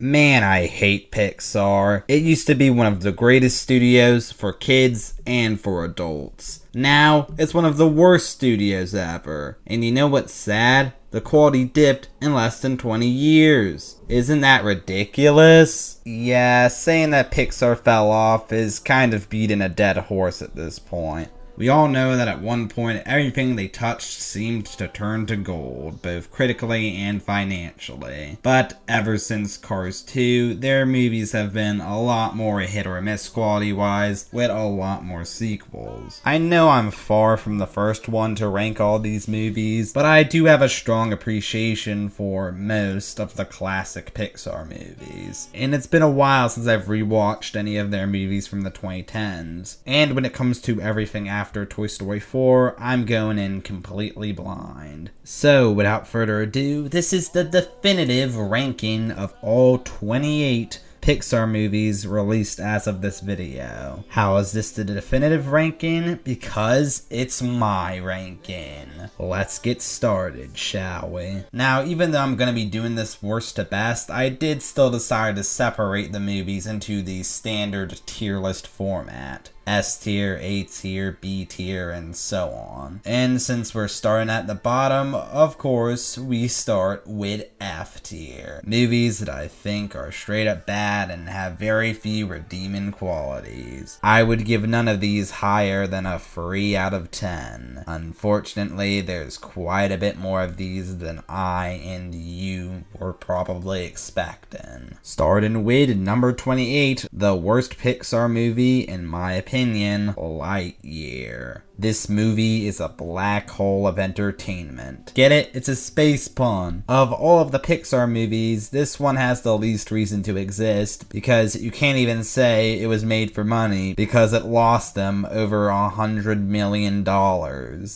Man, I hate Pixar. It used to be one of the greatest studios for kids and for adults. Now, it's one of the worst studios ever. And you know what's sad? The quality dipped in less than 20 years. Isn't that ridiculous? Yeah, saying that Pixar fell off is kind of beating a dead horse at this point. We all know that at one point, everything they touched seemed to turn to gold, both critically and financially. But ever since Cars 2, their movies have been a lot more hit or miss quality-wise, with a lot more sequels. I know I'm far from the first one to rank all these movies, but I do have a strong appreciation for most of the classic Pixar movies. And it's been a while since I've rewatched any of their movies from the 2010s. And when it comes to everything after Toy Story 4, I'm going in completely blind. So, without further ado, this is the definitive ranking of all 28 Pixar movies released as of this video. How is this the definitive ranking? Because it's my ranking. Let's get started, shall we? Now, even though I'm going to be doing this worst to best, I did still decide to separate the movies into the standard tier list format. S tier, A tier, B tier, and so on. And since we're starting at the bottom, of course, we start with F tier. Movies that I think are straight up bad and have very few redeeming qualities. I would give none of these higher than a 3 out of 10. Unfortunately, there's quite a bit more of these than I and you were probably expecting. Starting with number 28, the worst Pixar movie in my opinion, Lightyear. This movie is a black hole of entertainment. Get it? It's a space pun. Of all of the Pixar movies, this one has the least reason to exist, because you can't even say it was made for money, because it lost them over $100 million.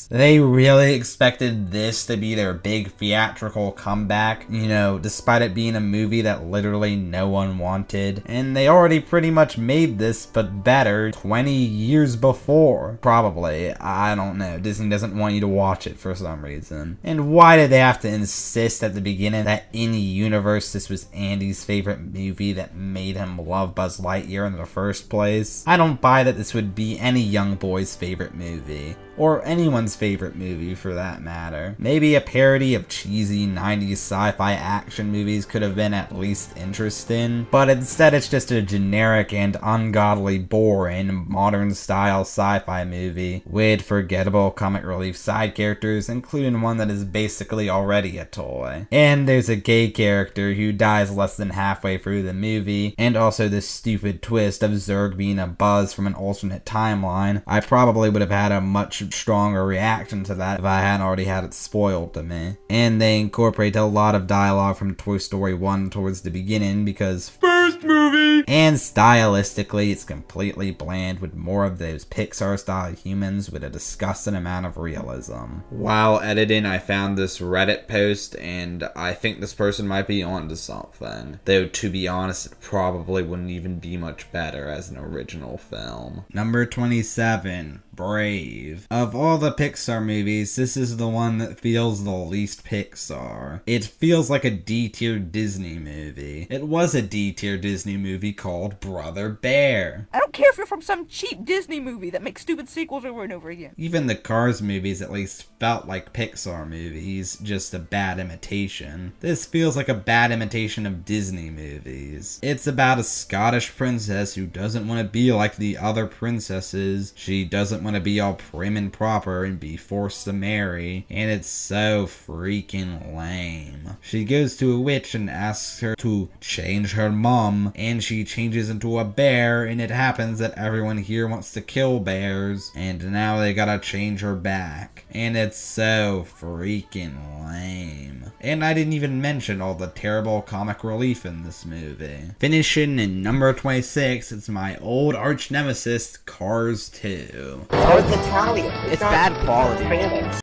They really expected this to be their big theatrical comeback, despite it being a movie that literally no one wanted. And they already pretty much made this, but better, 20 years before. Probably. I don't know. Disney doesn't want you to watch it for some reason. And why did they have to insist at the beginning that in the universe this was Andy's favorite movie that made him love Buzz Lightyear in the first place? I don't buy that this would be any young boy's favorite movie. Or anyone's favorite movie for that matter. Maybe a parody of cheesy 90s sci-fi action movies could have been at least interesting, but instead it's just a generic and ungodly boring modern style sci-fi movie with forgettable comic relief side characters, including one that is basically already a toy. And there's a gay character who dies less than halfway through the movie, and also this stupid twist of Zurg being a Buzz from an alternate timeline. I probably would have had a much stronger reaction to that if I hadn't already had it spoiled to me. And they incorporate a lot of dialogue from Toy Story 1 towards the beginning because first movie! And stylistically, it's completely bland with more of those Pixar-style humans with a disgusting amount of realism. While editing, I found this Reddit post, and I think this person might be onto something. Though, to be honest, it probably wouldn't even be much better as an original film. Number 27. Brave. Of all the Pixar movies, this is the one that feels the least Pixar. It feels like a D-tier Disney movie. It was a D-tier Disney movie called Brother Bear. I don't care if you're from some cheap Disney movie that makes stupid sequels over and over again. Even the Cars movies at least felt like Pixar movies, just a bad imitation. This feels like a bad imitation of Disney movies. It's about a Scottish princess who doesn't want to be like the other princesses. She doesn't want to be all prim and proper and be forced to marry, and it's so freaking lame. She goes to a witch and asks her to change her mom, and she changes into a bear, and it happens that everyone here wants to kill bears, and now they gotta change her back. And it's so freaking lame. And I didn't even mention all the terrible comic relief in this movie. Finishing in number 26, it's my old arch nemesis, Cars 2. Oh, it's Italian. It's bad quality. Spanish.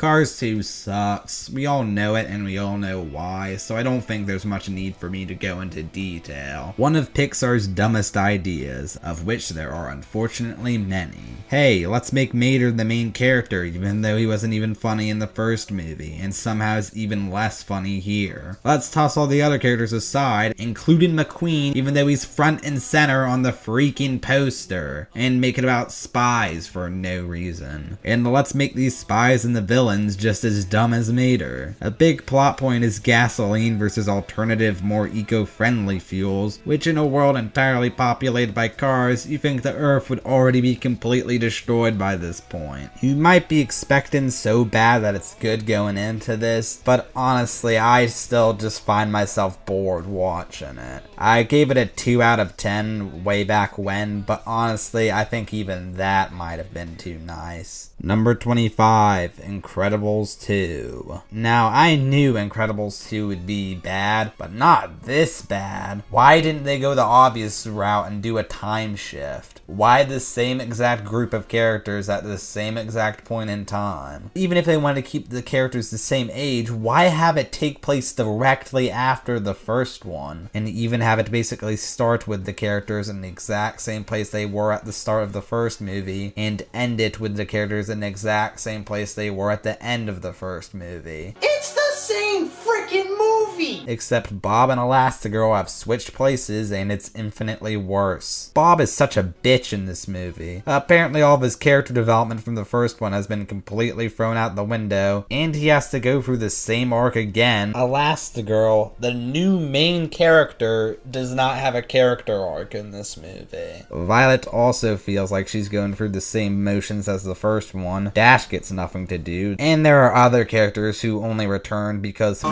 Cars 2 sucks. We all know it and we all know why, so I don't think there's much need for me to go into detail. One of Pixar's dumbest ideas, of which there are unfortunately many. Hey, let's make Mater the main character even though he wasn't even funny in the first movie, and somehow is even less funny here. Let's toss all the other characters aside, including McQueen, even though he's front and center on the freaking poster, and make it about spies for no reason. And let's make these spies and the villains just as dumb as Mater. A big plot point is gasoline versus alternative, more eco-friendly fuels, which in a world entirely populated by cars, you think the Earth would already be completely destroyed by this point. You might be expecting so bad that it's good going into this, but honestly, I still just find myself bored watching it. I gave it a 2 out of 10 way back when, but honestly, I think even that might have been too nice. Number 25, Incredibles 2. Now, I knew Incredibles 2 would be bad, but not this bad. Why didn't they go the obvious route and do a time shift? Why the same exact group of characters at the same exact point in time? Even if they wanted to keep the characters the same age, why have it take place directly after the first one? And even have it basically start with the characters in the exact same place they were at the start of the first movie, and end it with the characters in the exact same place they were at the end of the first movie. It's the same freaking movie! Except Bob and Elastigirl have switched places and it's infinitely worse. Bob is such a bitch in this movie. Apparently all of his character development from the first one has been completely thrown out the window, and he has to go through the same arc again. Elastigirl, the new main character, does not have a character arc in this movie. Violet also feels like she's going through the same motions as the first one. Dash gets nothing to do, and there are other characters who only return because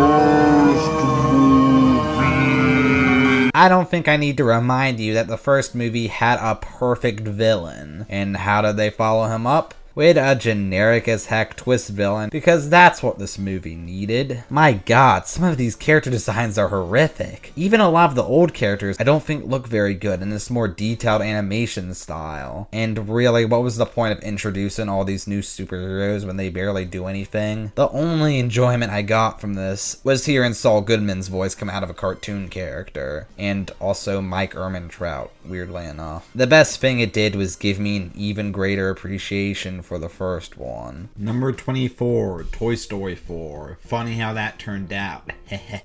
I don't think I need to remind you that the first movie had a perfect villain. And how did they follow him up? With a generic as heck twist villain, because that's what this movie needed. My god, some of these character designs are horrific. Even a lot of the old characters I don't think look very good in this more detailed animation style. And really, what was the point of introducing all these new superheroes when they barely do anything? The only enjoyment I got from this was hearing Saul Goodman's voice come out of a cartoon character, and also Mike Ehrmantraut, weirdly enough. The best thing it did was give me an even greater appreciation for the first one. Number 24, Toy Story 4. Funny how that turned out.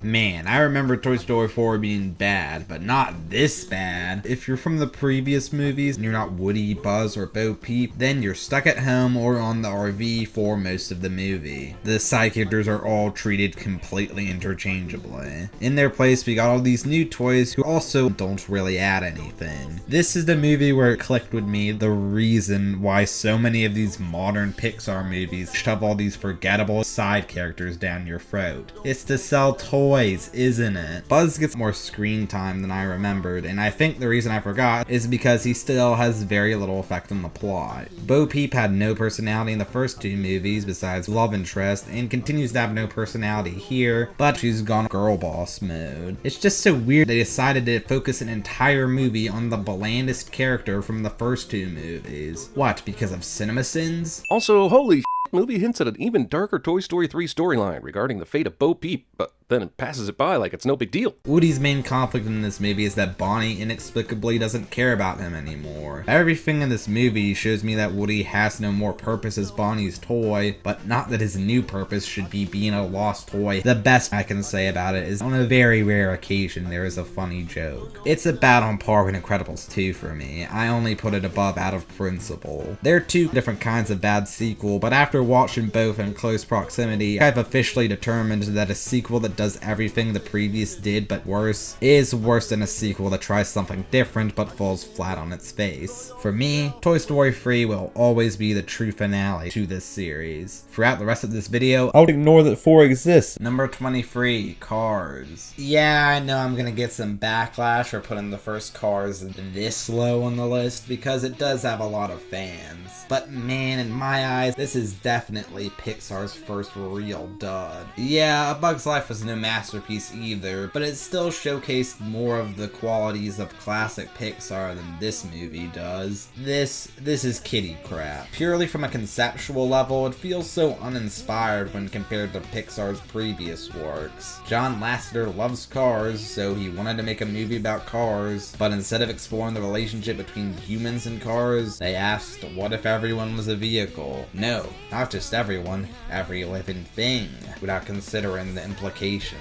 Man, I remember Toy Story 4 being bad, but not this bad. If you're from the previous movies and you're not Woody, Buzz, or Bo Peep, then you're stuck at home or on the RV for most of the movie. The side characters are all treated completely interchangeably. In their place, we got all these new toys who also don't really add anything. This is the movie where it clicked with me the reason why so many of these modern Pixar movies shove all these forgettable side characters down your throat. It's to sell toys, isn't it? Buzz gets more screen time than I remembered, and I think the reason I forgot is because he still has very little effect on the plot. Bo Peep had no personality in the first two movies besides love interest, and continues to have no personality here, but she's gone girl boss mode. It's just so weird they decided to focus an entire movie on the blandest character from the first two movies. What, because of cinema sins? Also, holy shit, movie hints at an even darker Toy Story 3 storyline regarding the fate of Bo Peep, but then it passes it by like it's no big deal. Woody's main conflict in this movie is that Bonnie inexplicably doesn't care about him anymore. Everything in this movie shows me that Woody has no more purpose as Bonnie's toy, but not that his new purpose should be being a lost toy. The best I can say about it is on a very rare occasion there is a funny joke. It's about on par with Incredibles 2 for me. I only put it above out of principle. They're two different kinds of bad sequel, but after watching both in close proximity, I've officially determined that a sequel that does everything the previous did but worse is worse than a sequel that tries something different but falls flat on its face. For me, Toy Story 3 will always be the true finale to this series. Throughout the rest of this video, I'll ignore that 4 exists. Number 23, Cars. Yeah, I know I'm gonna get some backlash for putting the first Cars this low on the list because it does have a lot of fans. But man, in my eyes, this is definitely Pixar's first real dud. Yeah, A Bug's Life was no masterpiece either, but it still showcased more of the qualities of classic Pixar than this movie does. This is kiddie crap. Purely from a conceptual level, it feels so uninspired when compared to Pixar's previous works. John Lasseter loves cars, so he wanted to make a movie about cars, but instead of exploring the relationship between humans and cars, they asked, what if everyone was a vehicle? No, not just everyone, every living thing, without considering the implications.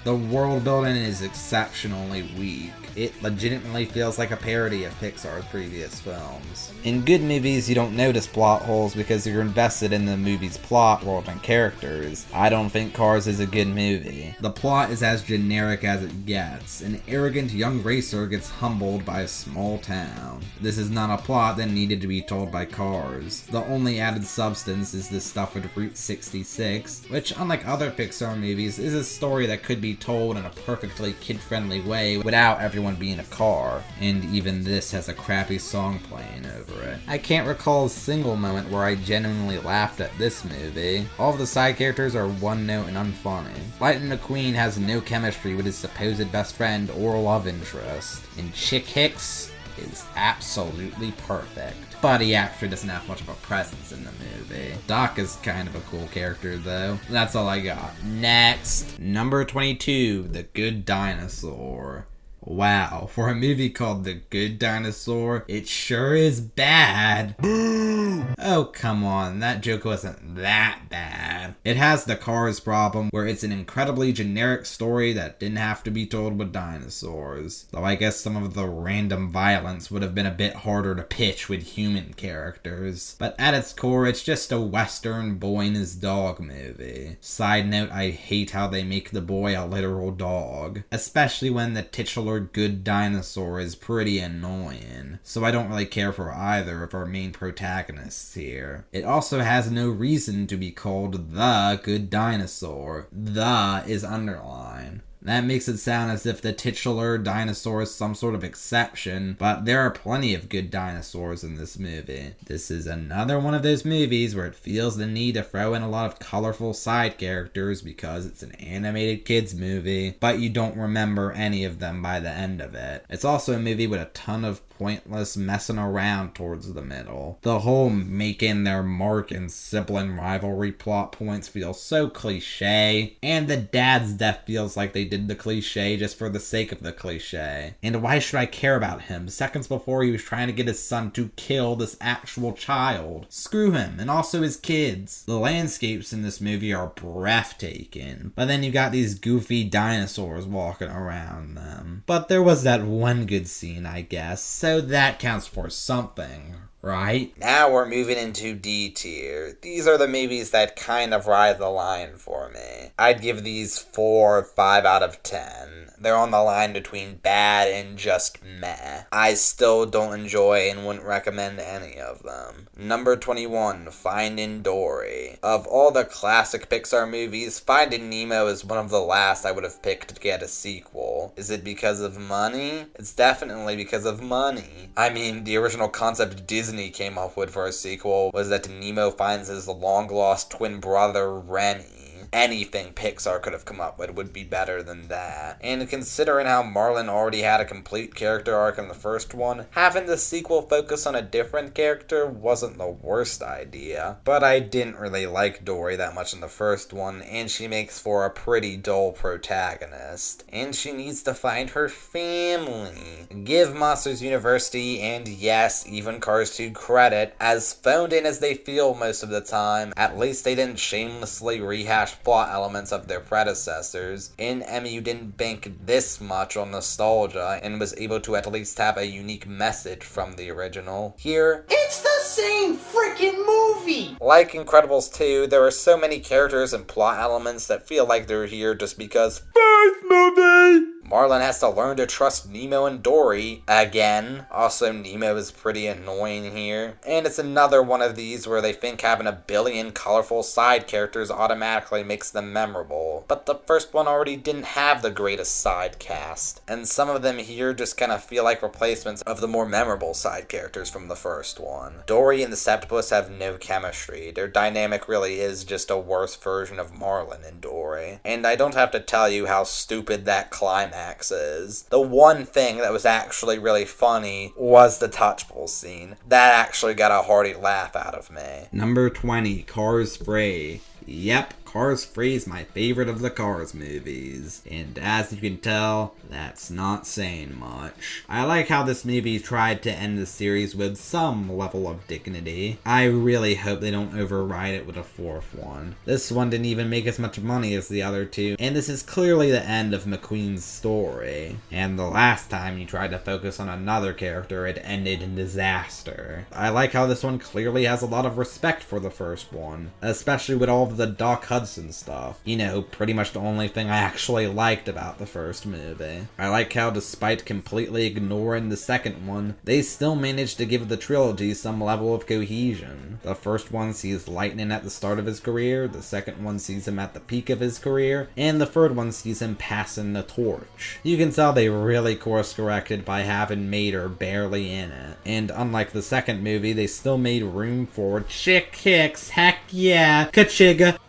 The world building is exceptionally weak. It legitimately feels like a parody of Pixar's previous films. In good movies, you don't notice plot holes because you're invested in the movie's plot, world, and characters. I don't think Cars is a good movie. The plot is as generic as it gets. An arrogant young racer gets humbled by a small town. This is not a plot that needed to be told by Cars. The only added substance is this stuff with Route 66, which, unlike other Pixar movies, is a story that could be told in a perfectly kid-friendly way without everyone being a car, and even this has a crappy song playing over it. I can't recall a single moment where I genuinely laughed at this movie. All of the side characters are one note and unfunny. Lightning McQueen has no chemistry with his supposed best friend or love interest, and Chick Hicks is absolutely perfect. But he actually doesn't have much of a presence in the movie. Doc is kind of a cool character though. That's all I got. Next, number 22, The Good Dinosaur. Wow, for a movie called The Good Dinosaur, it sure is bad. Boo! Oh, come on, that joke wasn't that bad. It has the Cars problem, where it's an incredibly generic story that didn't have to be told with dinosaurs. Though I guess some of the random violence would have been a bit harder to pitch with human characters. But at its core, it's just a Western boy and his dog movie. Side note, I hate how they make the boy a literal dog. Especially when the titular Good Dinosaur is pretty annoying, so I don't really care for either of our main protagonists here. It also has no reason to be called The Good Dinosaur. The is underlined. That makes it sound as if the titular dinosaur is some sort of exception, but there are plenty of good dinosaurs in this movie. This is another one of those movies where it feels the need to throw in a lot of colorful side characters because it's an animated kids movie, but you don't remember any of them by the end of it. It's also a movie with a ton of pointless messing around towards the middle. The whole making their mark and sibling rivalry plot points feel so cliche, and the dad's death feels like they did the cliche just for the sake of the cliche. And why should I care about him? Seconds before he was trying to get his son to kill this actual child. Screw him, and also his kids. The landscapes in this movie are breathtaking, but then you got these goofy dinosaurs walking around them. But there was that one good scene, I guess, so that counts for something, right? Now we're moving into D tier. These are the movies that kind of ride the line for me. I'd give these 4 or 5 out of 10. They're on the line between bad and just meh. I still don't enjoy and wouldn't recommend any of them. Number 21, Finding Dory. Of all the classic Pixar movies, Finding Nemo is one of the last I would have picked to get a sequel. Is it because of money? It's definitely because of money. I mean, the original concept Disney came up with for a sequel was that Nemo finds his long-lost twin brother, Remy. Anything Pixar could have come up with would be better than that. And considering how Marlin already had a complete character arc in the first one, having the sequel focus on a different character wasn't the worst idea. But I didn't really like Dory that much in the first one, and she makes for a pretty dull protagonist. And she needs to find her family. Give Monsters University, and yes, even Cars 2 credit, as phoned in as they feel most of the time, at least they didn't shamelessly rehash plot elements of their predecessors. In MU didn't bank this much on nostalgia and was able to at least have a unique message from the original. Here, It's the same freaking movie! like Incredibles 2, there are so many characters and plot elements that feel like they're here just because first movie! Marlin has to learn to trust Nemo and Dory again. Also, Nemo is pretty annoying here. And it's another one of these where they think having a billion colorful side characters automatically makes them memorable. But the first one already didn't have the greatest side cast. And some of them here just kind of feel like replacements of the more memorable side characters from the first one. Dory and the Septopus have no chemistry. Their dynamic really is just a worse version of Marlin and Dory. And I don't have to tell you how stupid that climax is. The one thing that was actually really funny was the touch pull scene. That actually got a hearty laugh out of me. Number 20, Cars 3. Yep, Cars 3 is my favorite of the Cars movies, and as you can tell, that's not saying much. I like how this movie tried to end the series with some level of dignity. I really hope they don't override it with a fourth one. This one didn't even make as much money as the other two, and this is clearly the end of McQueen's story. And the last time you tried to focus on another character, it ended in disaster. I like how this one clearly has a lot of respect for the first one, especially with all of the Doc Hudson stuff. You know, pretty much the only thing I actually liked about the first movie. I like how despite completely ignoring the second one, they still managed to give the trilogy some level of cohesion. The first one sees Lightning at the start of his career, the second one sees him at the peak of his career, and the third one sees him passing the torch. You can tell they really course corrected by having Mater barely in it. And unlike the second movie, they still made room for chick kicks, heck yeah,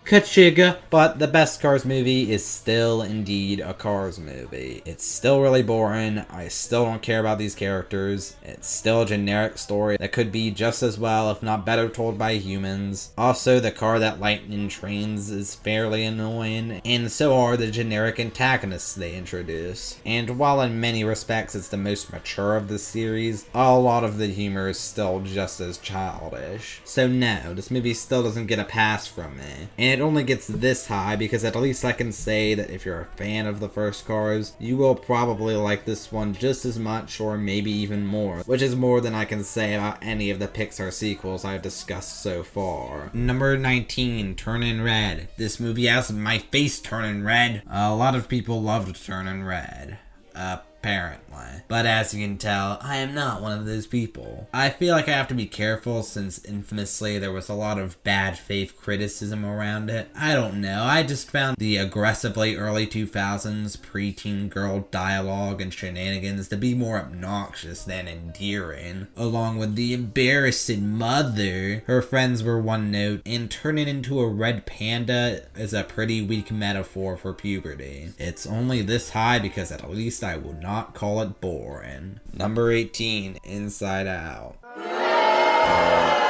Kachiga, but the best Cars movie is still indeed a Cars movie. It's still really boring, I still don't care about these characters, it's still a generic story that could be just as well, if not better, told by humans. Also, the car that Lightning trains is fairly annoying, and so are the generic antagonists they introduce. And while in many respects it's the most mature of the series, a lot of the humor is still just as childish. So no, this movie still doesn't get a pass from me. And it only gets this high because at least I can say that if you're a fan of the first Cars, you will probably like this one just as much or maybe even more, which is more than I can say about any of the Pixar sequels I've discussed so far. Number 19, Turning Red. This movie has my face turning red. A lot of people loved Turning Red. Apparently. But as you can tell, I am not one of those people. I feel like I have to be careful since infamously there was a lot of bad faith criticism around it. I don't know, I just found the aggressively early 2000s preteen girl dialogue and shenanigans to be more obnoxious than endearing. Along with the embarrassing mother, her friends were one note, and turning into a red panda is a pretty weak metaphor for puberty. It's only this high because at least I would not call it boring. Number 18, Inside Out.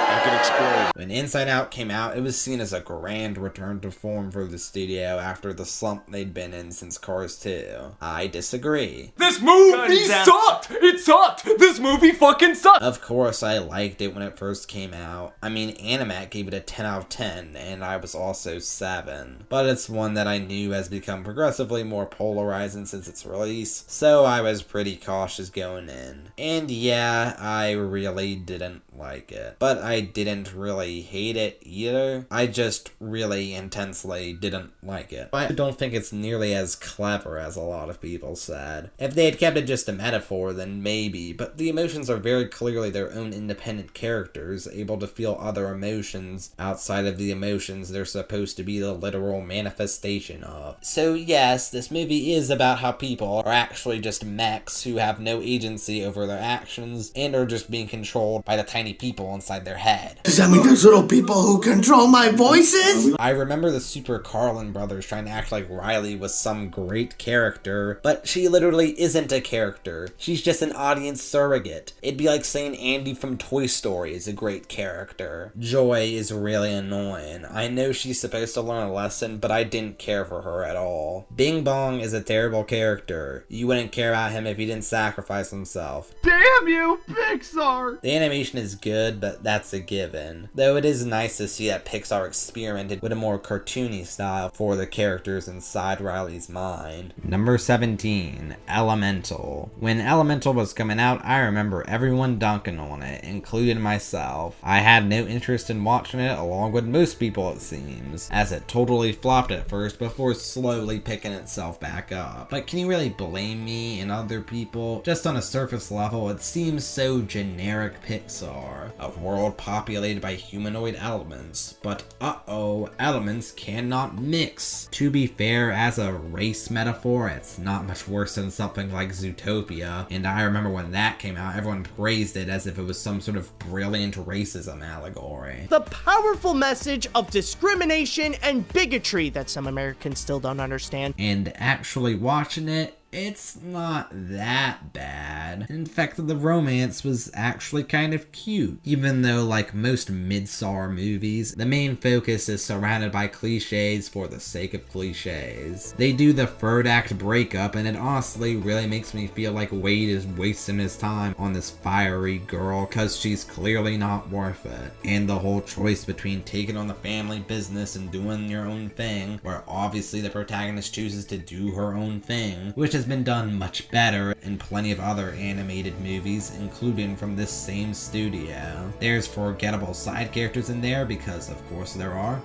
I can explain. When Inside Out came out, it was seen as a grand return to form for the studio after the slump they'd been in since Cars 2. I disagree. This movie sucked! It sucked! This movie fucking sucked! Of course, I liked it when it first came out. I mean, Animat gave it a 10 out of 10, and I was also 7. But it's one that I knew has become progressively more polarizing since its release, so I was pretty cautious going in. And yeah, I really didn't like it. But I didn't really hate it either. I just really intensely didn't like it. I don't think it's nearly as clever as a lot of people said. If they had kept it just a metaphor, then maybe, but the emotions are very clearly their own independent characters, able to feel other emotions outside of the emotions they're supposed to be the literal manifestation of. So yes, this movie is about how people are actually just mechs who have no agency over their actions and are just being controlled by the tiny people inside their head. Does that mean there's little people who control my voices? I remember the Super Carlin brothers trying to act like Riley was some great character, but she literally isn't a character. She's just an audience surrogate. It'd be like saying Andy from Toy Story is a great character. Joy is really annoying. I know she's supposed to learn a lesson, but I didn't care for her at all. Bing Bong is a terrible character. You wouldn't care about him if he didn't sacrifice himself. Damn you, Pixar! The animation is good, but that's given, though it is nice to see that Pixar experimented with a more cartoony style for the characters inside Riley's mind. Number 17, Elemental. When Elemental was coming out, I remember everyone dunking on it, including myself. I had no interest in watching it, along with most people it seems, as it totally flopped at first before slowly picking itself back up. But can you really blame me and other people? Just on a surface level, it seems so generic Pixar, a world populated by humanoid elements, but uh-oh, elements cannot mix. To be fair, as a race metaphor, it's not much worse than something like Zootopia, and I remember when that came out, everyone praised it as if it was some sort of brilliant racism allegory. The powerful message of discrimination and bigotry that some Americans still don't understand. And actually watching it, it's not that bad. In fact, the romance was actually kind of cute. Even though, like most Pixar movies, the main focus is surrounded by cliches for the sake of cliches. They do the third act breakup, and it honestly really makes me feel like Wade is wasting his time on this fiery girl cause she's clearly not worth it. And the whole choice between taking on the family business and doing your own thing, where obviously the protagonist chooses to do her own thing, which has been done much better in plenty of other animated movies, including from this same studio. There's forgettable side characters in there, because of course there are.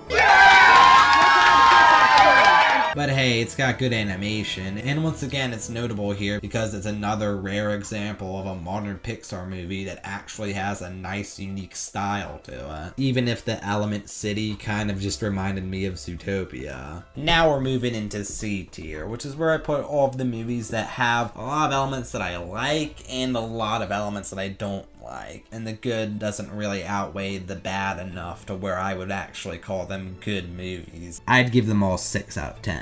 But hey, it's got good animation, and once again it's notable here because it's another rare example of a modern Pixar movie that actually has a nice unique style to it, even if the Element City kind of just reminded me of Zootopia. Now we're moving into C tier, which is where I put all of the movies that have a lot of elements that I like and a lot of elements that I don't like, and the good doesn't really outweigh the bad enough to where I would actually call them good movies. I'd give them all 6 out of 10.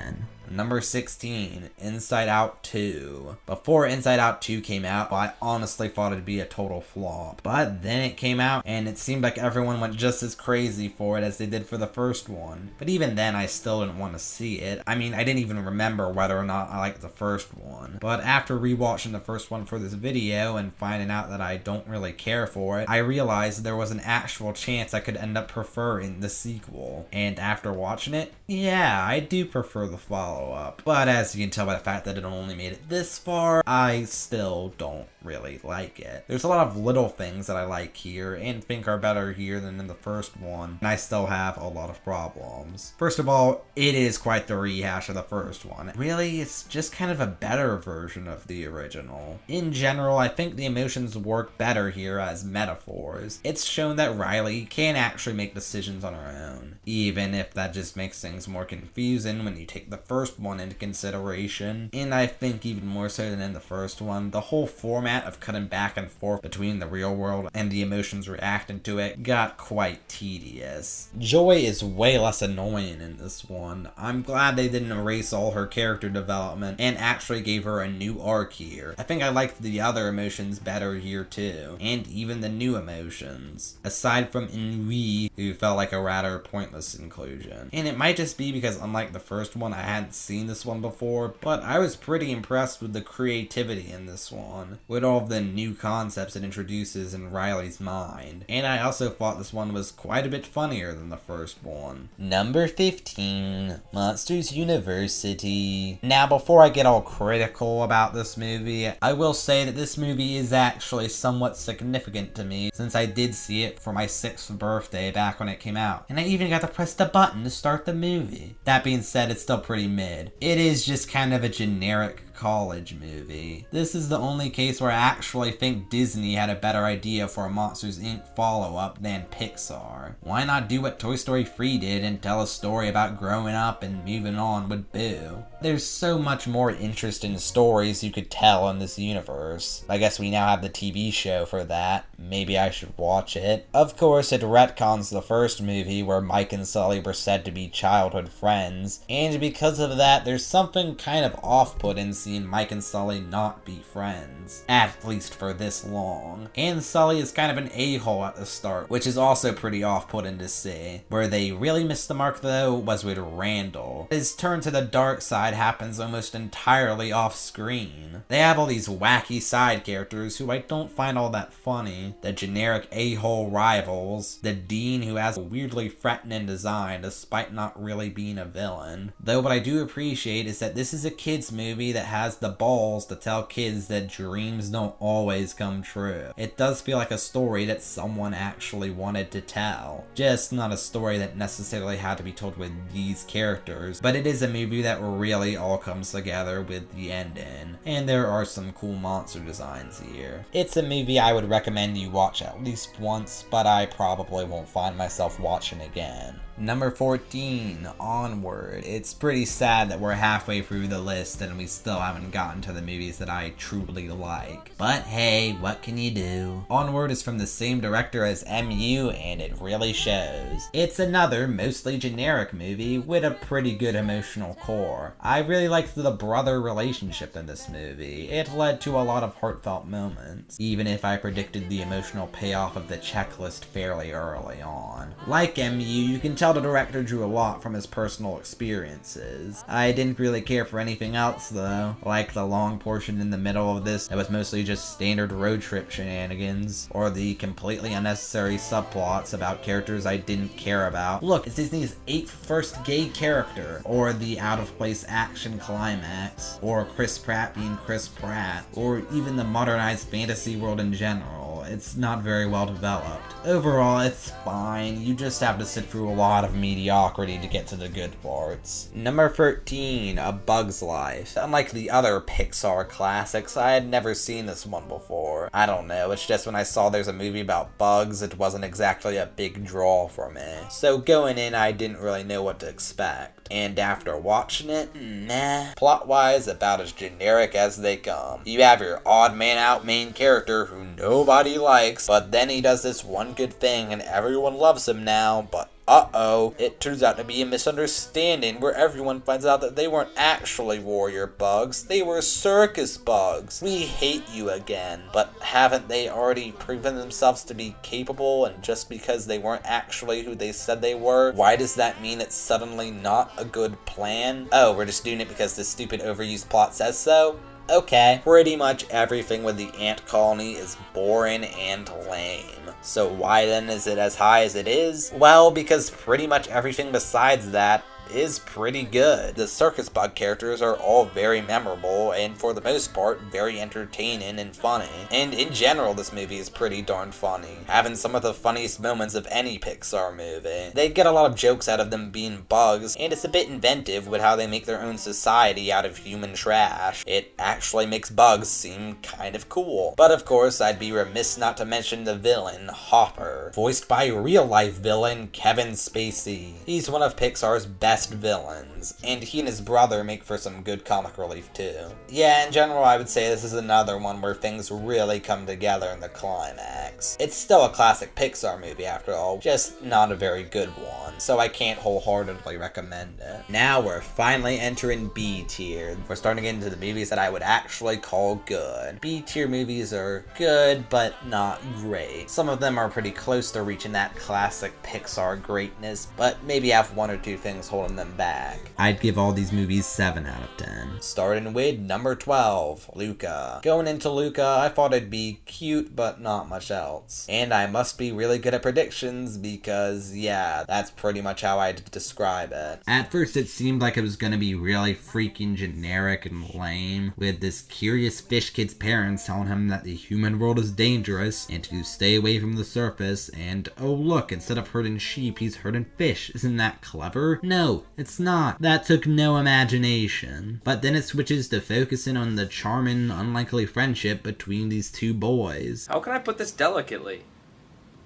Number 16, Inside Out 2. Before Inside Out 2 came out, I honestly thought it'd be a total flop. But then it came out, and it seemed like everyone went just as crazy for it as they did for the first one. But even then, I still didn't want to see it. I mean, I didn't even remember whether or not I liked the first one. But after rewatching the first one for this video and finding out that I don't really care for it, I realized there was an actual chance I could end up preferring the sequel. And after watching it, yeah, I do prefer the follow-up. But as you can tell by the fact that it only made it this far, I still don't really like it. There's a lot of little things that I like here and think are better here than in the first one, and I still have a lot of problems. First of all, it is quite the rehash of the first one. Really, it's just kind of a better version of the original. In general, I think the emotions work better here as metaphors. It's shown that Riley can actually make decisions on her own, even if that just makes things more confusing when you take the first one into consideration. And I think even more so than in the first one, the whole format of cutting back and forth between the real world and the emotions reacting to it got quite tedious. Joy is way less annoying in this one. I'm glad they didn't erase all her character development and actually gave her a new arc here. I think I liked the other emotions better here too, and even the new emotions, aside from Ennui, who felt like a rather pointless inclusion. And it might just be because unlike the first one, I hadn't seen this one before, but I was pretty impressed with the creativity in this one, with all of the new concepts it introduces in Riley's mind. And I also thought this one was quite a bit funnier than the first one. Number 15, Monsters University. Now, before I get all critical about this movie, I will say that this movie is actually somewhat significant to me, since I did see it for my 6th birthday back when it came out, and I even got to press the button to start the movie. That being said, it's still pretty mid. It is just kind of a generic college movie. This is the only case where I actually think Disney had a better idea for a Monsters Inc. follow-up than Pixar. Why not do what Toy Story 3 did and tell a story about growing up and moving on with Boo? There's so much more interesting stories you could tell in this universe. I guess we now have the TV show for that. Maybe I should watch it. Of course, it retcons the first movie where Mike and Sully were said to be childhood friends, and because of that, there's something kind of off-putting seeing seen Mike and Sully not be friends, at least for this long. And Sully is kind of an a-hole at the start, which is also pretty off-putting to see. Where they really missed the mark though was with Randall. His turn to the dark side happens almost entirely off-screen. They have all these wacky side characters who I don't find all that funny. The generic a-hole rivals, the Dean who has a weirdly threatening design despite not really being a villain. Though what I do appreciate is that this is a kids movie that has the balls to tell kids that dreams don't always come true. It does feel like a story that someone actually wanted to tell. Just not a story that necessarily had to be told with these characters, but it is a movie that really all comes together with the ending. And there are some cool monster designs here. It's a movie I would recommend you watch at least once, but I probably won't find myself watching again. Number 14, Onward. It's pretty sad that we're halfway through the list and we still haven't gotten to the movies that I truly like. But hey, what can you do? Onward is from the same director as MU and it really shows. It's another mostly generic movie with a pretty good emotional core. I really liked the brother relationship in this movie. It led to a lot of heartfelt moments, even if I predicted the emotional payoff of the checklist fairly early on. Like MU, you can tell the director drew a lot from his personal experiences. I didn't really care for anything else though, like the long portion in the middle of this that was mostly just standard road trip shenanigans, or the completely unnecessary subplots about characters I didn't care about. Look, it's Disney's 8th first gay character, or the out-of-place action climax, or Chris Pratt being Chris Pratt, or even the modernized fantasy world in general. It's not very well developed. Overall, it's fine. You just have to sit through a lot of mediocrity to get to the good parts. Number 13, A Bug's Life. Unlike the other Pixar classics, I had never seen this one before. I don't know, it's just when I saw there's a movie about bugs, it wasn't exactly a big draw for me. So going in, I didn't really know what to expect. And after watching it, nah. Plot-wise, about as generic as they come. You have your odd man out main character who nobody likes, but then he does this one good thing and everyone loves him now, but uh-oh, it turns out to be a misunderstanding where everyone finds out that they weren't actually warrior bugs, they were circus bugs. We hate you again. But haven't they already proven themselves to be capable, and just because they weren't actually who they said they were, why does that mean it's suddenly not a good plan? Oh, we're just doing it because this stupid overused plot says so? Okay, pretty much everything with the ant colony is boring and lame. So why then is it as high as it is? Well, because pretty much everything besides that is pretty good. The circus bug characters are all very memorable and for the most part very entertaining and funny. And in general this movie is pretty darn funny, having some of the funniest moments of any Pixar movie. They get a lot of jokes out of them being bugs, and it's a bit inventive with how they make their own society out of human trash. It actually makes bugs seem kind of cool. But of course I'd be remiss not to mention the villain, Hopper, voiced by real-life villain Kevin Spacey. He's one of Pixar's best villains, and he and his brother make for some good comic relief too. Yeah, in general I would say this is another one where things really come together in the climax. It's still a classic Pixar movie after all, just not a very good one, so I can't wholeheartedly recommend it. Now we're finally entering B tier. We're starting to get into the movies that I would actually call good. B tier movies are good, but not great. Some of them are pretty close to reaching that classic Pixar greatness, but maybe have one or two things holding them back. I'd give all these movies 7 out of 10. Starting with number 12, Luca. Going into Luca, I thought it'd be cute, but not much else. And I must be really good at predictions because, yeah, that's pretty much how I'd describe it. At first it seemed like it was gonna be really freaking generic and lame, with this curious fish kid's parents telling him that the human world is dangerous and to stay away from the surface, and oh look, instead of herding sheep, he's herding fish. Isn't that clever? No, it's not. That took no imagination. But then it switches to focusing on the charming, unlikely friendship between these two boys. How can I put this delicately?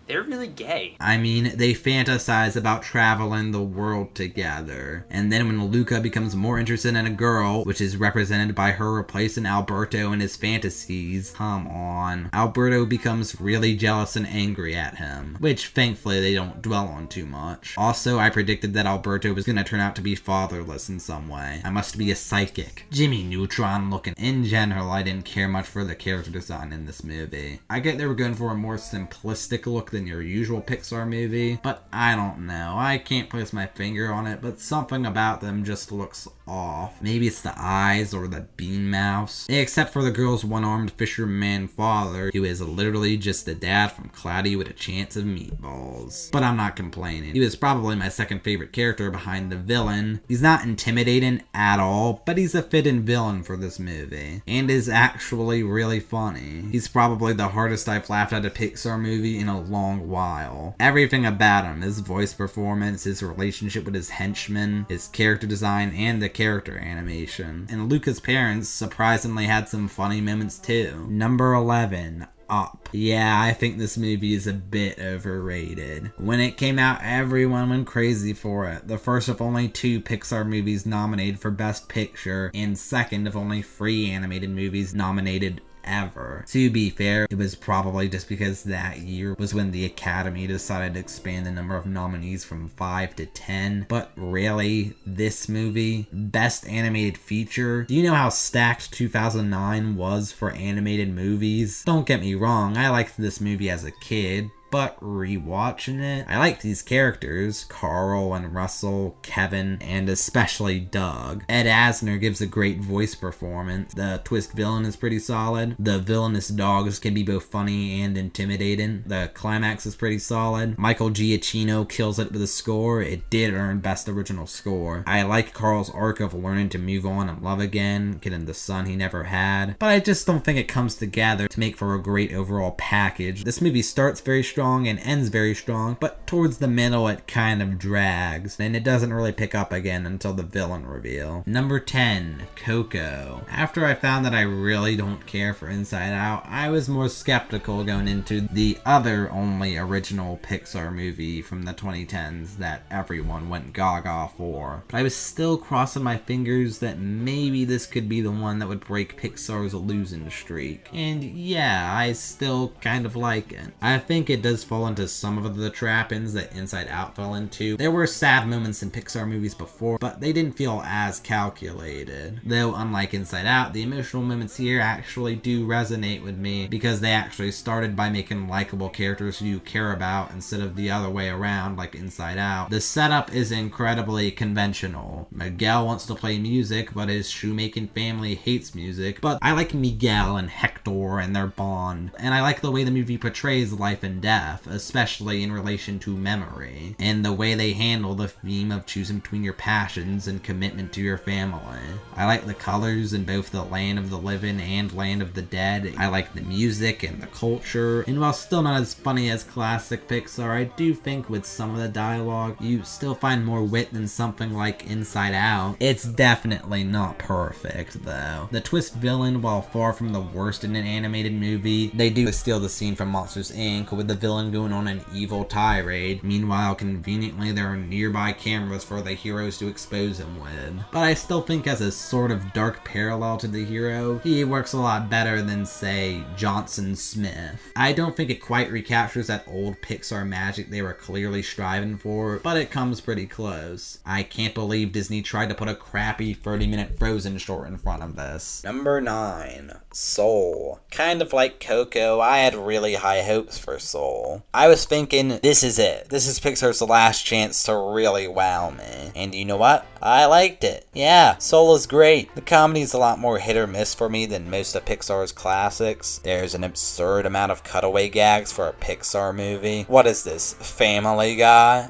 they're really gay. I mean, they fantasize about traveling the world together. And then when Luca becomes more interested in a girl, which is represented by her replacing Alberto in his fantasies, come on. Alberto becomes really jealous and angry at him, which thankfully they don't dwell on too much. Also, I predicted that Alberto was gonna turn out to be fatherless in some way. I must be a psychic. Jimmy Neutron looking. In general, I didn't care much for the character design in this movie. I get they were going for a more simplistic look than your usual Pixar movie, but I don't know. I can't place my finger on it, but something about them just looks off. Maybe it's the eyes or the bean mouths. Except for the girl's one-armed fisherman father, who is literally just a dad from Cloudy with a Chance of Meatballs. But I'm not complaining. He was probably my second favorite character behind the villain. He's not intimidating at all, but he's a fitting villain for this movie, and is actually really funny. He's probably the hardest I've laughed at a Pixar movie in a long while. Everything about him, his voice performance, his relationship with his henchmen, his character design, and the character animation. And Luca's parents surprisingly had some funny moments too. Number 11. Up. Yeah, I think this movie is a bit overrated. When it came out, everyone went crazy for it. The first of only 2 Pixar movies nominated for Best Picture, and second of only 3 animated movies nominated ever. To be fair, it was probably just because that year was when the Academy decided to expand the number of nominees from 5 to 10. But really, this movie, Best Animated Feature, do you know how stacked 2009 was for animated movies? Don't get me wrong, I liked this movie as a kid, but rewatching it, I like these characters, Carl and Russell, Kevin, and especially Doug. Ed Asner gives a great voice performance. The twist villain is pretty solid. The villainous dogs can be both funny and intimidating. The climax is pretty solid. Michael Giacchino kills it with a score. It did earn Best Original Score. I like Carl's arc of learning to move on and love again, getting the son he never had, but I just don't think it comes together to make for a great overall package. This movie starts very strong and ends very strong, but towards the middle it kind of drags, and it doesn't really pick up again until the villain reveal. Number 10, Coco. After I found that I really don't care for Inside Out, I was more skeptical going into the other only original Pixar movie from the 2010s that everyone went gaga for. But I was still crossing my fingers that maybe this could be the one that would break Pixar's losing streak. And yeah, I still kind of like it. I think it does fall into some of the trappings that Inside Out fell into. There were sad moments in Pixar movies before, but they didn't feel as calculated. Though unlike Inside Out, the emotional moments here actually do resonate with me because they actually started by making likable characters who you care about instead of the other way around like Inside Out. The setup is incredibly conventional. Miguel wants to play music, but his shoemaking family hates music. But I like Miguel and Hector and their bond, and I like the way the movie portrays life and death, especially in relation to memory, and the way they handle the theme of choosing between your passions and commitment to your family. I like the colors in both the Land of the Living and Land of the Dead. I like the music and the culture, and while still not as funny as classic Pixar, I do think with some of the dialogue, you still find more wit than something like Inside Out. It's definitely not perfect, though. The twist villain, while far from the worst in an animated movie, they do steal the scene from Monsters Inc. with the villain going on an evil tirade. Meanwhile, conveniently, there are nearby cameras for the heroes to expose him with. But I still think as a sort of dark parallel to the hero, he works a lot better than, say, Johnson Smith. I don't think it quite recaptures that old Pixar magic they were clearly striving for, but it comes pretty close. I can't believe Disney tried to put a crappy 30-minute Frozen short in front of this. Number 9, Soul. Kind of like Coco, I had really high hopes for Soul. I was thinking, this is it. This is Pixar's last chance to really wow me. And you know what? I liked it. Yeah, Soul is great. The comedy's a lot more hit or miss for me than most of Pixar's classics. There's an absurd amount of cutaway gags for a Pixar movie. What is this, Family Guy?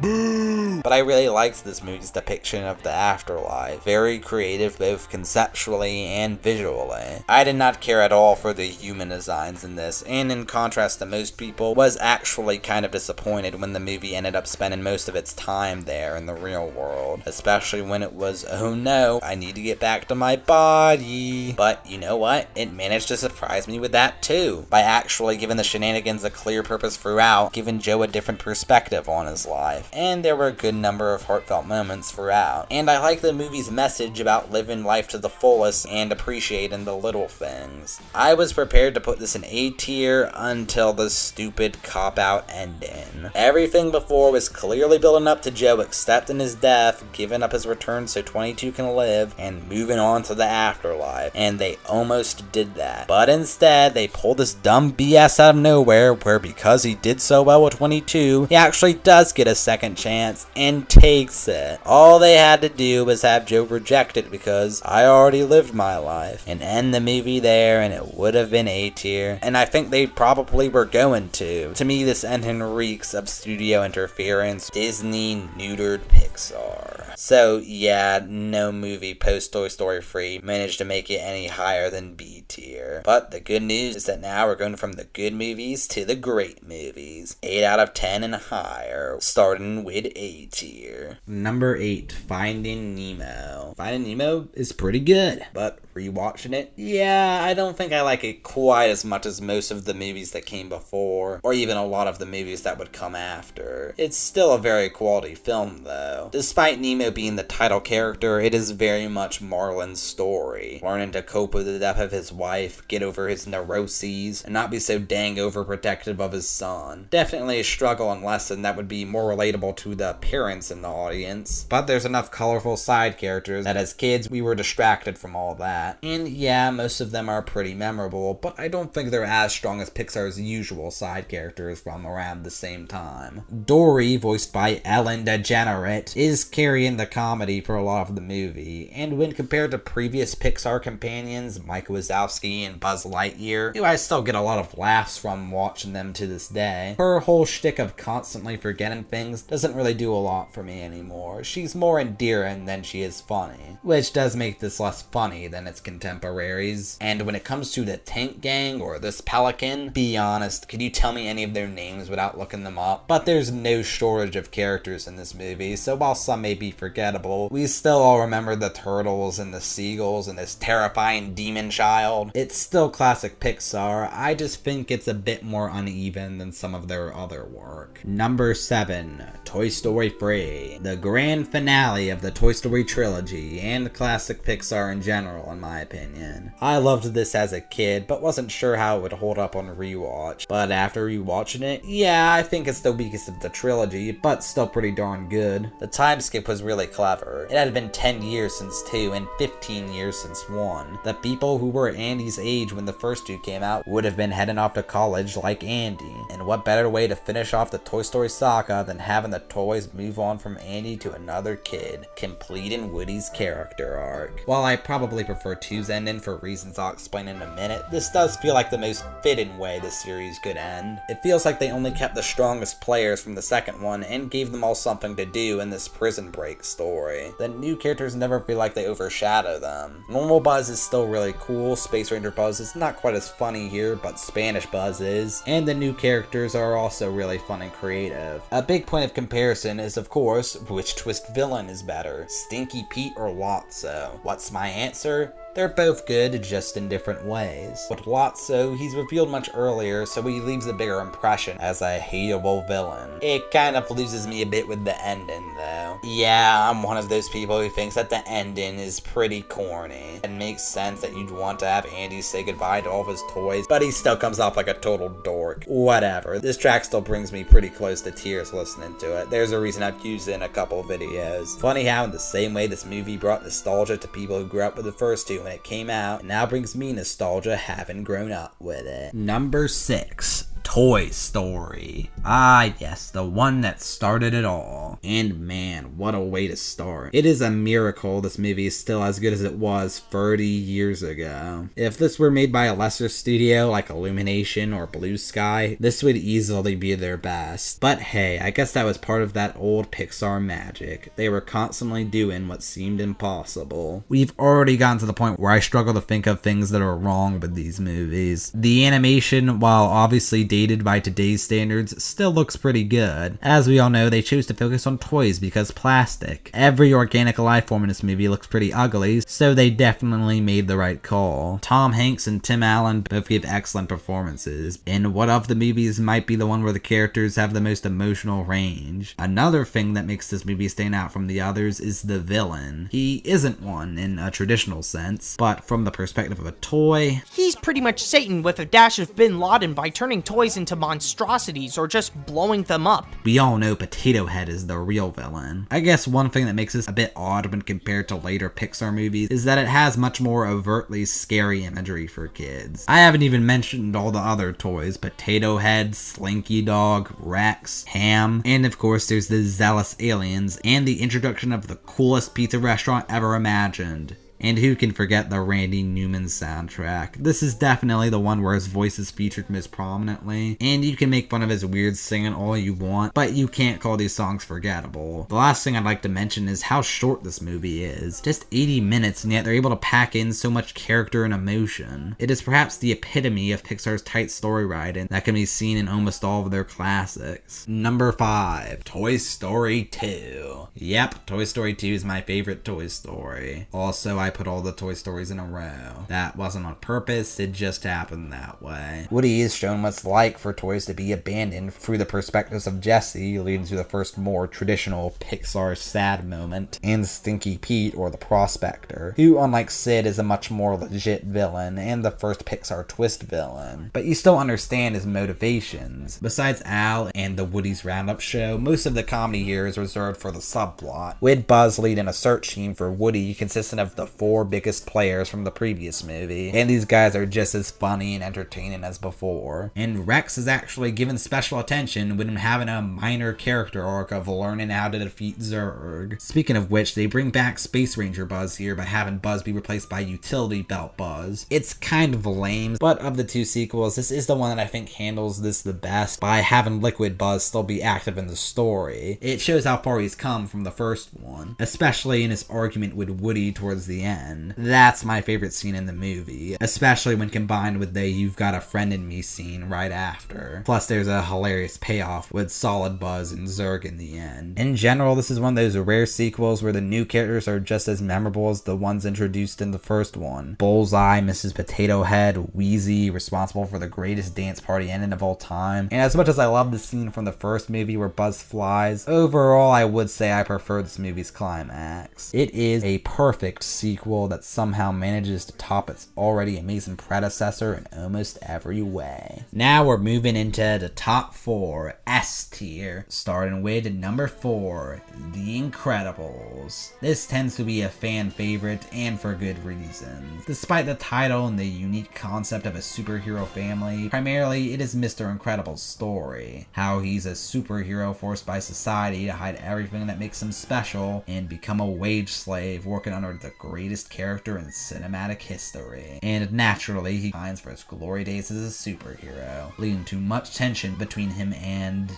But I really liked this movie's depiction of the afterlife. Very creative both conceptually and visually. I did not care at all for the human designs in this, and in contrast to most people, was actually kind of disappointed when the movie ended up spending most of its time there in the real world, especially when it was, oh no, I need to get back to my body. But you know what? It managed to surprise me with that too, by actually giving the shenanigans a clear purpose throughout, giving Joe a different perspective on his life, and there were a good number of heartfelt moments throughout. And I like the movie's message about living life to the fullest and appreciating the little things. I was prepared to put this in A tier until the stupid cop-out ending. Everything before was clearly building up to Joe accepting his death, giving up his return so 22 can live, and moving on to the afterlife, and they almost did that. But instead, they pulled this dumb BS out of nowhere, where because he did so well with 22, he actually does get a second chance and takes it. All they had to do was have Joe reject it because I already lived my life, and end the movie there, and it would have been A tier, and I think they probably were going to. To me, this ending reeks of studio interference. Disney neutered Pixar. So yeah, no movie post Toy Story 3 managed to make it any higher than B tier. But the good news is that now we're going from the good movies to the great movies. 8 out of 10 and higher, starting with A tier. Number 8, Finding Nemo. Finding Nemo is pretty good, but rewatching it, yeah, I don't think I like it quite as much as most of the movies that came before, or even a lot of the movies that would come after. It's still a very quality film though. Despite Nemo being the title character, it is very much Marlin's story, learning to cope with the death of his wife, get over his neuroses, and not be so dang overprotective of his son. Definitely a struggle and lesson that would be more relatable to the parents in the audience, but there's enough colorful side characters that as kids we were distracted from all that. And yeah, most of them are pretty memorable, but I don't think they're as strong as Pixar's usual side characters from around the same time. Dory, voiced by Ellen DeGeneres, is carrying the comedy for a lot of the movie, and when compared to previous Pixar companions, Mike Wazowski and Buzz Lightyear, who I still get a lot of laughs from watching them to this day, her whole shtick of constantly forgetting things doesn't really do a lot for me anymore. She's more endearing than she is funny, which does make this less funny than its contemporaries. And when it comes to the Tank Gang or this Pelican, be honest, could you tell me any of their names without looking them up? But there's no shortage of characters in this movie, so while some may be forgettable, we still all remember the turtles and the seagulls and this terrifying demon child. It's still classic Pixar, I just think it's a bit more uneven than some of their other work. Number 7, Toy Story 3, the grand finale of the Toy Story trilogy, and classic Pixar in general in my opinion. I loved this as a kid, but wasn't sure how it would hold up on rewatch, but after rewatching it, yeah, I think it's the weakest of the trilogy, but still pretty darn good. The time skip was really clever. It had been 10 years since 2 and 15 years since 1. The people who were Andy's age when the first 2 came out would have been heading off to college like Andy, and what better way to finish off the Toy Story saga than having the toys move on from Andy to another kid, completing Woody's character arc. While I probably prefer 2's ending for reasons I'll explain in a minute, this does feel like the most fitting way the series could end. It feels like they only kept the strongest players from the second one and gave them all something to do in this prison break story. The new characters never feel like they overshadow them. Normal Buzz is still really cool, Space Ranger Buzz is not quite as funny here, but Spanish Buzz is, and the new characters are also really fun and creative. A big point of comparison is, of course, which twist villain is better, Stinky Pete or Lotso? What's my answer? They're both good, just in different ways. With Lotso, he's revealed much earlier, so he leaves a bigger impression as a hateable villain. It kind of loses me a bit with the ending, though. Yeah, I'm one of those people who thinks that the ending is pretty corny. It makes sense that you'd want to have Andy say goodbye to all of his toys, but he still comes off like a total dork. Whatever, this track still brings me pretty close to tears listening to it. There's a reason I've used it in a couple videos. Funny how in the same way this movie brought nostalgia to people who grew up with the first 2 when it came out, it now brings me nostalgia having grown up with it. Number 6, Toy Story. Ah, yes, the one that started it all. And man, what a way to start. It is a miracle this movie is still as good as it was 30 years ago. If this were made by a lesser studio like Illumination or Blue Sky, this would easily be their best. But hey, I guess that was part of that old Pixar magic. They were constantly doing what seemed impossible. We've already gotten to the point where I struggle to think of things that are wrong with these movies. The animation, while obviously dated dated by today's standards, still looks pretty good. As we all know, they chose to focus on toys because plastic. Every organic life form in this movie looks pretty ugly, so they definitely made the right call. Tom Hanks and Tim Allen both give excellent performances, and what of the movies might be the one where the characters have the most emotional range. Another thing that makes this movie stand out from the others is the villain. He isn't one in a traditional sense, but from the perspective of a toy, He's pretty much Satan with a dash of Bin Laden by turning toys into monstrosities or just blowing them up. we all know Potato Head is the real villain. I guess one thing that makes this a bit odd when compared to later Pixar movies is that it has much more overtly scary imagery for kids. I haven't even mentioned all the other toys: Potato Head, Slinky Dog, Rex, Ham, and of course there's the zealous aliens and the introduction of the coolest pizza restaurant ever imagined. And who can forget the Randy Newman soundtrack? This is definitely the one where his voice is featured most prominently, and you can make fun of his weird singing all you want, but you can't call these songs forgettable. The last thing I'd like to mention is how short this movie is. Just 80 minutes, and yet they're able to pack in so much character and emotion. It is perhaps the epitome of Pixar's tight story writing that can be seen in almost all of their classics. Number 5, Toy Story 2. Yep, Toy Story 2 is my favorite Toy Story. Also, I put all the Toy Stories in a row. That wasn't on purpose, it just happened that way. Woody is shown what it's like for toys to be abandoned through the perspectives of Jessie, leading to the first more traditional Pixar sad moment, and Stinky Pete, or the Prospector, who, unlike Sid, is a much more legit villain, and the first Pixar twist villain. But you still understand his motivations. Besides Al and the Woody's Roundup show, most of the comedy here is reserved for the subplot, with Buzz leading a search team for Woody consisting of the 4 biggest players from the previous movie, and these guys are just as funny and entertaining as before. And Rex is actually given special attention with him having a minor character arc of learning how to defeat Zurg. Speaking of which, they bring back Space Ranger Buzz here by having Buzz be replaced by Utility Belt Buzz. It's kind of lame, but of the 2 sequels, this is the one that I think handles this the best by having Liquid Buzz still be active in the story. It shows how far he's come from the first one, especially in his argument with Woody towards the end. That's my favorite scene in the movie, especially when combined with the "You've Got a Friend in Me" scene right after. Plus there's a hilarious payoff with Solid Buzz and Zurg in the end. In general, this is one of those rare sequels where the new characters are just as memorable as the ones introduced in the first one. Bullseye, Mrs. Potato Head, Wheezy, responsible for the greatest dance party ending of all time. And as much as I love the scene from the first movie where Buzz flies, overall I would say I prefer this movie's climax. It is a perfect sequel that somehow manages to top its already amazing predecessor in almost every way. Now we're moving into the top 4, S tier, starting with number 4, The Incredibles. This tends to be a fan favorite, and for good reasons. Despite the title and the unique concept of a superhero family, primarily it is Mr. Incredible's story. How he's a superhero forced by society to hide everything that makes him special and become a wage slave working under the greatest character in cinematic history. And naturally, he pines for his glory days as a superhero, leading to much tension between him and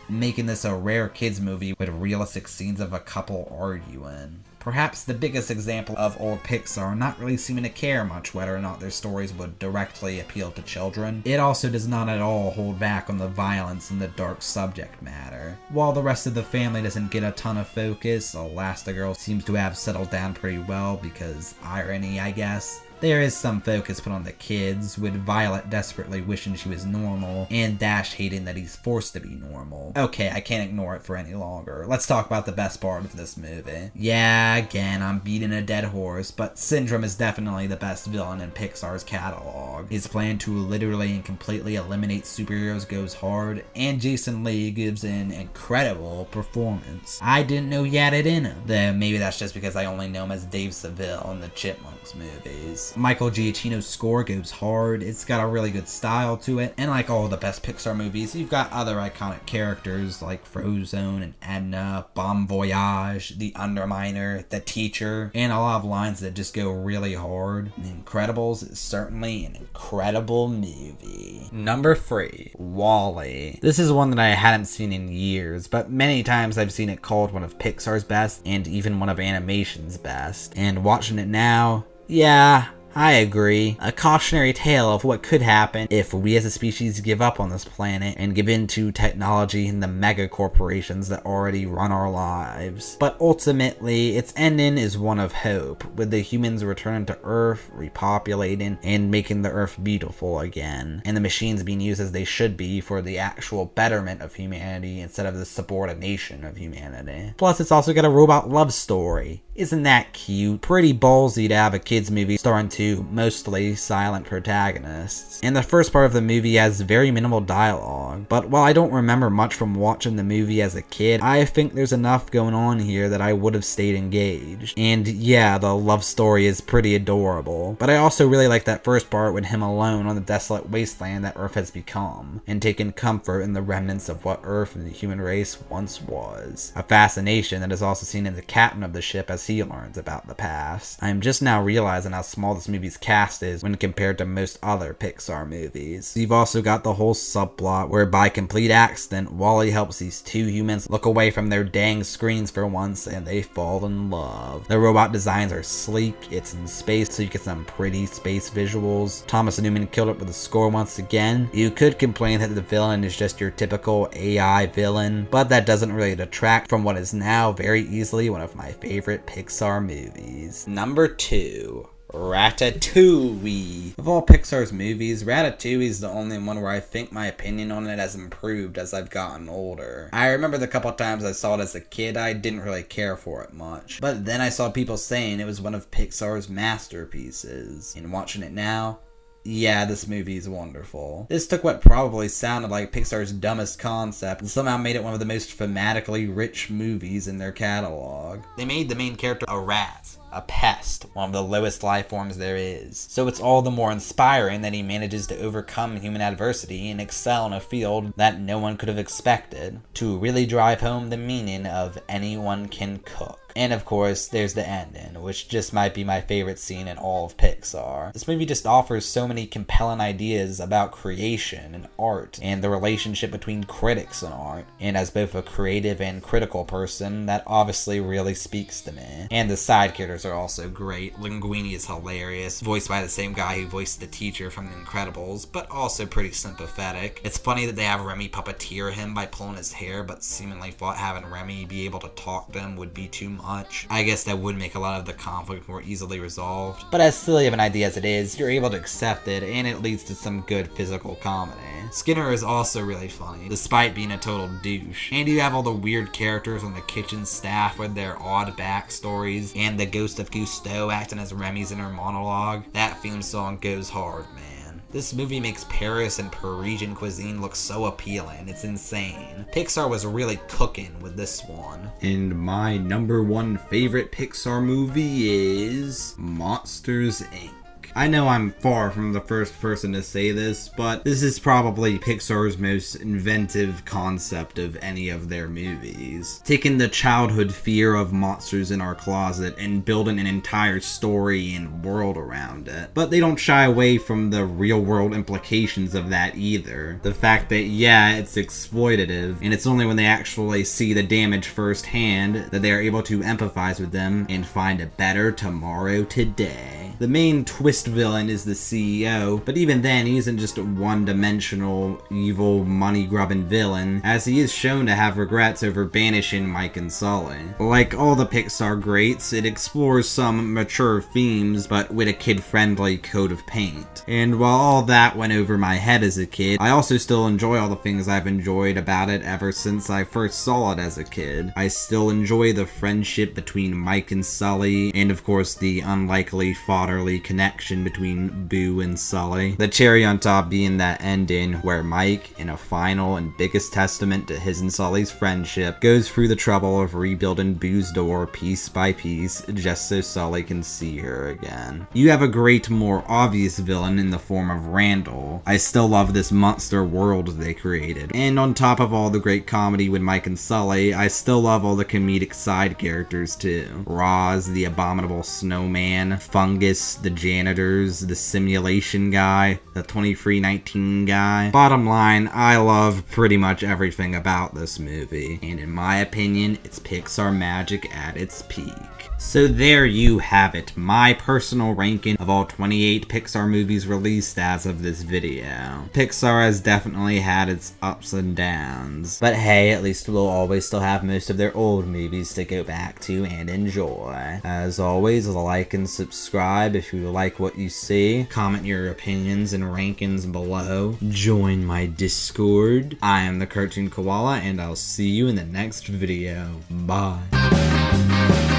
making this a rare kids movie with realistic scenes of a couple arguing. Perhaps the biggest example of old Pixar not really seeming to care much whether or not their stories would directly appeal to children. It also does not at all hold back on the violence and the dark subject matter. While the rest of the family doesn't get a ton of focus, Elastigirl seems to have settled down pretty well because irony, I guess. There is some focus put on the kids, with Violet desperately wishing she was normal, and Dash hating that he's forced to be normal. Okay, I can't ignore it for any longer. Let's talk about the best part of this movie. Yeah, again, I'm beating a dead horse, but Syndrome is definitely the best villain in Pixar's catalog. His plan to literally and completely eliminate superheroes goes hard, and Jason Lee gives an incredible performance. I didn't know he had it in him, though maybe that's just because I only know him as Dave Seville in the Chipmunks movies. Michael Giacchino's score goes hard, it's got a really good style to it, and like all the best Pixar movies, you've got other iconic characters like Frozone and Edna, Bon Voyage, the Underminer, the Teacher, and a lot of lines that just go really hard. The Incredibles is certainly an incredible movie. Number 3, WALL-E. This is one that I hadn't seen in years, but many times I've seen it called one of Pixar's best, and even one of animation's best. And watching it now, yeah, I agree. A cautionary tale of what could happen if we as a species give up on this planet and give in to technology and the mega corporations that already run our lives. But ultimately, its ending is one of hope, with the humans returning to Earth, repopulating, and making the Earth beautiful again, and the machines being used as they should be for the actual betterment of humanity instead of the subordination of humanity. Plus, it's also got a robot love story. Isn't that cute? Pretty ballsy to have a kids movie starring two mostly silent protagonists. And the first part of the movie has very minimal dialogue, but while I don't remember much from watching the movie as a kid, I think there's enough going on here that I would have stayed engaged. And yeah, the love story is pretty adorable, but I also really like that first part with him alone on the desolate wasteland that Earth has become, and taking comfort in the remnants of what Earth and the human race once was. A fascination that is also seen in the captain of the ship as he learns about the past. I am just now realizing how small this movie's cast is when compared to most other Pixar movies. You've also got the whole subplot where by complete accident, Wall-E helps these two humans look away from their dang screens for once and they fall in love. The robot designs are sleek, it's in space so you get some pretty space visuals. Thomas Newman killed it with the score once again. You could complain that the villain is just your typical AI villain, but that doesn't really detract from what is now very easily one of my favorite Pixar movies. Number 2. Ratatouille. Of all Pixar's movies, Ratatouille is the only one where I think my opinion on it has improved as I've gotten older. I remember the couple times I saw it as a kid, I didn't really care for it much. But then I saw people saying it was one of Pixar's masterpieces. And watching it now, yeah, this movie is wonderful. This took what probably sounded like Pixar's dumbest concept and somehow made it one of the most thematically rich movies in their catalog. They made the main character a rat. A pest, one of the lowest life forms there is. So it's all the more inspiring that he manages to overcome human adversity and excel in a field that no one could have expected, to really drive home the meaning of anyone can cook. And of course, there's the ending, which just might be my favorite scene in all of Pixar. This movie just offers so many compelling ideas about creation and art, and the relationship between critics and art. And as both a creative and critical person, that obviously really speaks to me. And the side characters are also great. Linguini is hilarious, voiced by the same guy who voiced the teacher from The Incredibles, but also pretty sympathetic. It's funny that they have Remy puppeteer him by pulling his hair, but seemingly thought having Remy be able to talk to him would be too much. I guess that would make a lot of the conflict more easily resolved. But as silly of an idea as it is, you're able to accept it, and it leads to some good physical comedy. Skinner is also really funny, despite being a total douche. And you have all the weird characters on the kitchen staff with their odd backstories, and the ghost of Cousteau acting as Remy's inner monologue. That theme song goes hard, man. This movie makes Paris and Parisian cuisine look so appealing, it's insane. Pixar was really cooking with this one. And my number 1 favorite Pixar movie is Monsters, Inc. I know I'm far from the first person to say this, but this is probably Pixar's most inventive concept of any of their movies. Taking the childhood fear of monsters in our closet and building an entire story and world around it. But they don't shy away from the real-world implications of that either. The fact that, yeah, it's exploitative, and it's only when they actually see the damage firsthand that they are able to empathize with them and find a better tomorrow today. The main twist villain is the CEO, but even then he isn't just a one-dimensional, evil, money-grubbing villain, as he is shown to have regrets over banishing Mike and Sully. Like all the Pixar greats, it explores some mature themes, but with a kid-friendly coat of paint. And while all that went over my head as a kid, I also still enjoy all the things I've enjoyed about it ever since I first saw it as a kid. I still enjoy the friendship between Mike and Sully, and of course the unlikely fatherly connection between Boo and Sully. The cherry on top being that ending where Mike, in a final and biggest testament to his and Sully's friendship, goes through the trouble of rebuilding Boo's door piece by piece just so Sully can see her again. You have a great, more obvious villain in the form of Randall. I still love this monster world they created. And on top of all the great comedy with Mike and Sully, I still love all the comedic side characters too. Roz, the abominable snowman, Fungus, the janitors, the simulation guy, the 2319 guy. Bottom line, I love pretty much everything about this movie, and in my opinion, it's Pixar magic at its peak. So there you have it, my personal ranking of all 28 Pixar movies released as of this video. Pixar has definitely had its ups and downs, but hey, at least we'll always still have most of their old movies to go back to and enjoy. As always, like and subscribe if you like what you see. Comment your opinions and rankings below. Join my Discord. I am the Cartoon Koala, and I'll see you in the next video. Bye.